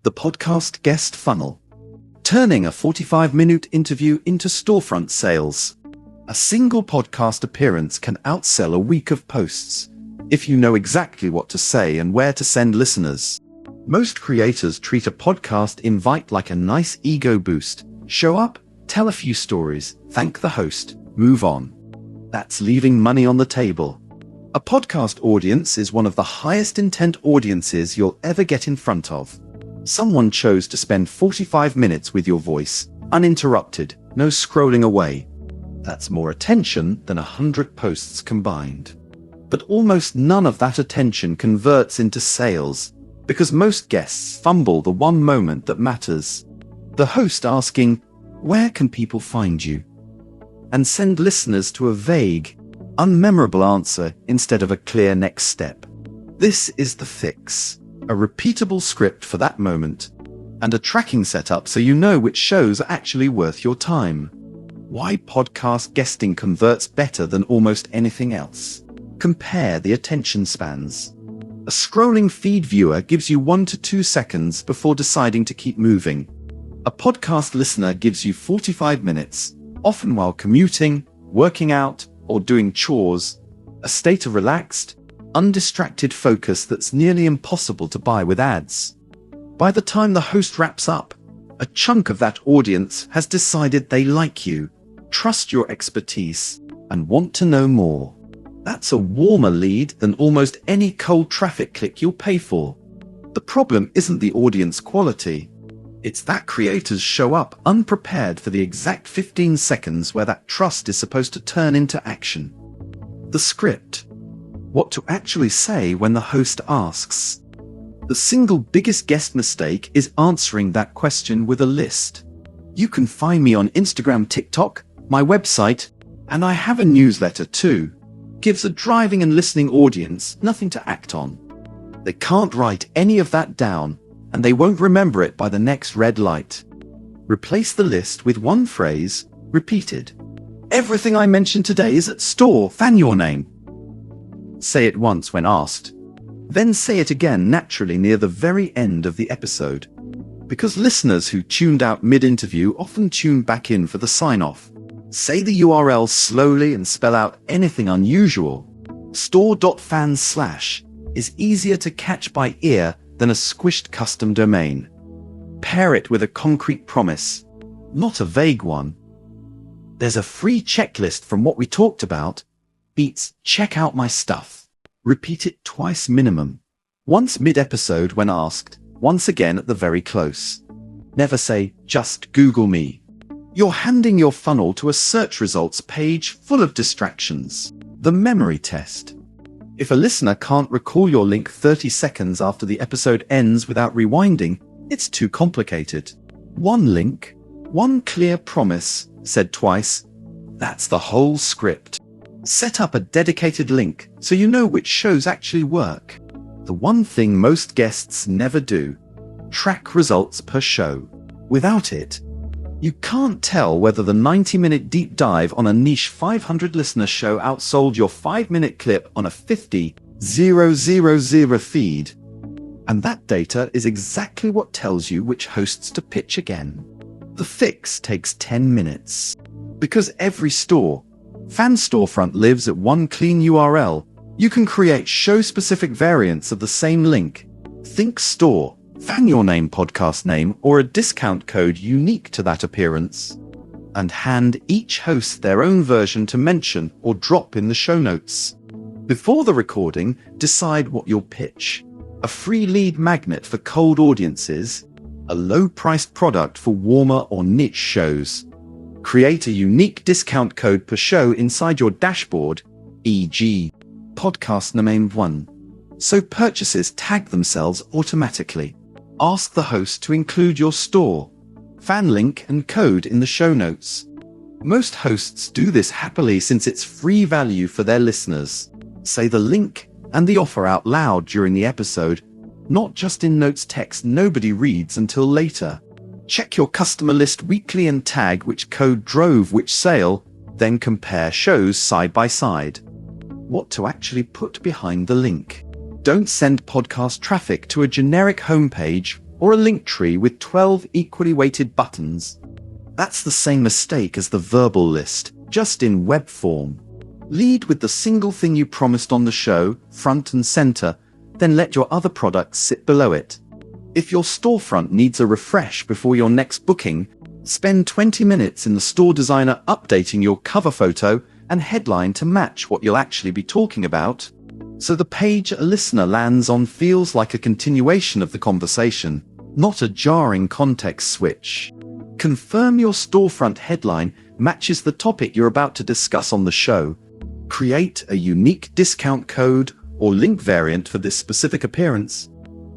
The podcast guest funnel. Turning a 45-minute interview into storefront sales. A single podcast appearance can outsell a week of posts, if you know exactly what to say and where to send listeners. Most creators treat a podcast invite like a nice ego boost. Show up, tell a few stories, thank the host, move on. That's leaving money on the table. A podcast audience is one of the highest intent audiences you'll ever get in front of. Someone chose to spend 45 minutes with your voice, uninterrupted, no scrolling away. That's more attention than 100 posts combined. But almost none of that attention converts into sales, because most guests fumble the one moment that matters. The host asking, "Where can people find you?" and send listeners to a vague, unmemorable answer instead of a clear next step. This is the fix. A repeatable script for that moment, and a tracking setup so you know which shows are actually worth your time. Why podcast guesting converts better than almost anything else. Compare the attention spans. A scrolling feed viewer gives you 1 to 2 seconds before deciding to keep moving. A podcast listener gives you 45 minutes, often while commuting, working out, or doing chores, a state of relaxed, undistracted focus that's nearly impossible to buy with ads. By the time the host wraps up, a chunk of that audience has decided they like you, trust your expertise, and want to know more. That's a warmer lead than almost any cold traffic click you'll pay for. The problem isn't the audience quality. It's that creators show up unprepared for the exact 15 seconds where that trust is supposed to turn into action. The script. What to actually say when the host asks. The single biggest guest mistake is answering that question with a list. You can find me on Instagram, TikTok, my website, and I have a newsletter too. Gives a driving and listening audience nothing to act on. They can't write any of that down, and they won't remember it by the next red light. Replace the list with one phrase, repeated. Everything I mentioned today is at store.fan your name. Say it once when asked. Then say it again naturally near the very end of the episode. Because listeners who tuned out mid-interview often tune back in for the sign-off. Say the URL slowly and spell out anything unusual. Store.fan/ is easier to catch by ear than a squished custom domain. Pair it with a concrete promise, not a vague one. There's a free checklist from what we talked about. Beats, check out my stuff. Repeat it twice minimum. Once mid-episode when asked, once again at the very close. Never say, just Google me. You're handing your funnel to a search results page full of distractions. The memory test. If a listener can't recall your link 30 seconds after the episode ends without rewinding, it's too complicated. One link, one clear promise, said twice. That's the whole script. Set up a dedicated link so you know which shows actually work. The one thing most guests never do. Track results per show. Without it, you can't tell whether the 90-minute deep dive on a niche 500-listener show outsold your 5-minute clip on a 50,000 feed. And that data is exactly what tells you which hosts to pitch again. The fix takes 10 minutes. Because every fan storefront lives at one clean URL, you can create show-specific variants of the same link. Think store, fan your name, podcast name, or a discount code unique to that appearance. And hand each host their own version to mention or drop in the show notes. Before the recording, decide what you'll pitch. A free lead magnet for cold audiences, a low-priced product for warmer or niche shows. Create a unique discount code per show inside your dashboard, e.g., podcast name 1. So purchases tag themselves automatically. Ask the host to include your store, fan link and code in the show notes. Most hosts do this happily since it's free value for their listeners. Say the link and the offer out loud during the episode, not just in notes text nobody reads until later. Check your customer list weekly and tag which code drove which sale, then compare shows side by side. What to actually put behind the link. Don't send podcast traffic to a generic homepage or a link tree with 12 equally weighted buttons. That's the same mistake as the verbal list, just in web form. Lead with the single thing you promised on the show, front and center, then let your other products sit below it. If your storefront needs a refresh before your next booking, spend 20 minutes in the store designer updating your cover photo and headline to match what you'll actually be talking about, so the page a listener lands on feels like a continuation of the conversation, not a jarring context switch. Confirm your storefront headline matches the topic you're about to discuss on the show. Create a unique discount code or link variant for this specific appearance.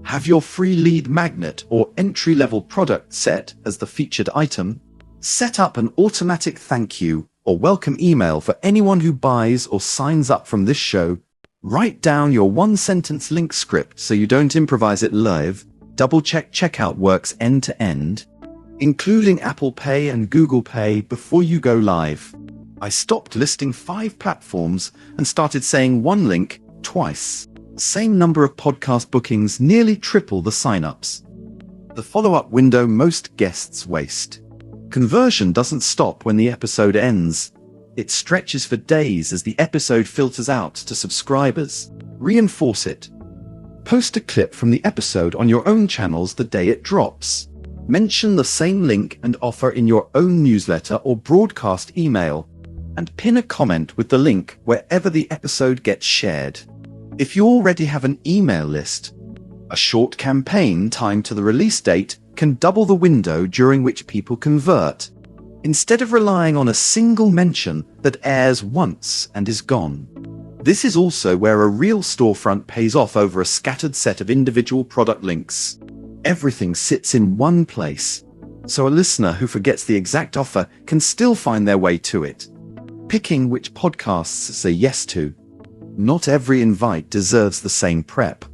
Have your free lead magnet or entry-level product set as the featured item. Set up an automatic thank you or welcome email for anyone who buys or signs up from this show. Write down your one-sentence link script so you don't improvise it live. Double-check checkout works end-to-end, including Apple Pay and Google Pay before you go live. I stopped listing 5 platforms and started saying one link twice. Same number of podcast bookings, nearly triple the signups. The follow-up window most guests waste. Conversion doesn't stop when the episode ends. It stretches for days as the episode filters out to subscribers. Reinforce it. Post a clip from the episode on your own channels the day it drops. Mention the same link and offer in your own newsletter or broadcast email, and pin a comment with the link wherever the episode gets shared. If you already have an email list, a short campaign timed to the release date can double the window during which people convert, instead of relying on a single mention that airs once and is gone. This is also where a real storefront pays off over a scattered set of individual product links. Everything sits in one place, so a listener who forgets the exact offer can still find their way to it. Picking which podcasts say yes to. Not every invite deserves the same prep.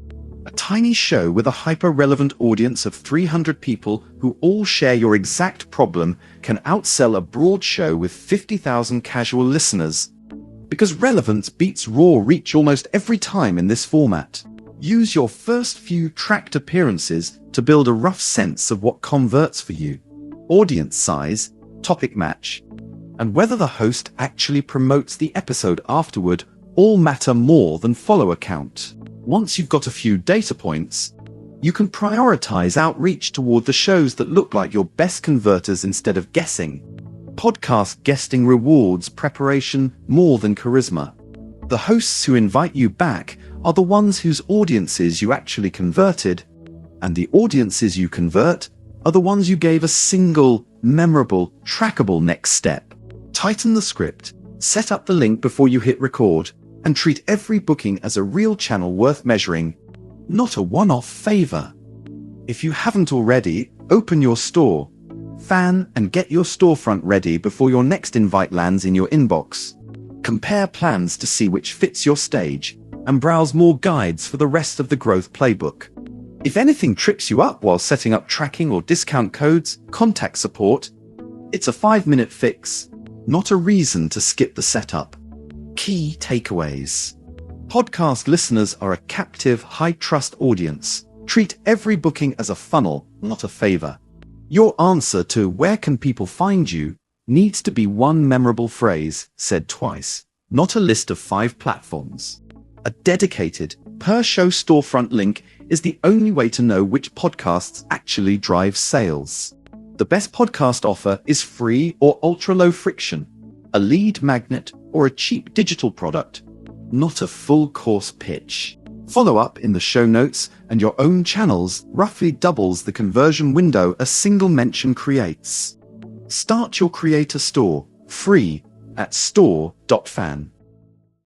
A tiny show with a hyper-relevant audience of 300 people who all share your exact problem can outsell a broad show with 50,000 casual listeners. Because relevance beats raw reach almost every time in this format. Use your first few tracked appearances to build a rough sense of what converts for you. Audience size, topic match, and whether the host actually promotes the episode afterward all matter more than follower count. Once you've got a few data points, you can prioritize outreach toward the shows that look like your best converters instead of guessing. Podcast guesting rewards preparation more than charisma. The hosts who invite you back are the ones whose audiences you actually converted, and the audiences you convert are the ones you gave a single, memorable, trackable next step. Tighten the script, set up the link before you hit record, and treat every booking as a real channel worth measuring, not a one-off favor. If you haven't already, open your store, fan, and get your storefront ready before your next invite lands in your inbox. Compare plans to see which fits your stage, and browse more guides for the rest of the growth playbook. If anything trips you up while setting up tracking or discount codes, contact support. It's a 5-minute fix, not a reason to skip the setup. Key takeaways. Podcast listeners are a captive, high-trust audience. Treat every booking as a funnel, not a favor. Your answer to "where can people find you" needs to be one memorable phrase, said twice, not a list of 5 platforms. A dedicated, per-show storefront link is the only way to know which podcasts actually drive sales. The best podcast offer is free or ultra-low friction, a lead magnet, or a cheap digital product, not a full course pitch. Follow up in the show notes, and your own channels roughly doubles the conversion window a single mention creates. Start your creator store, free, at store.fan.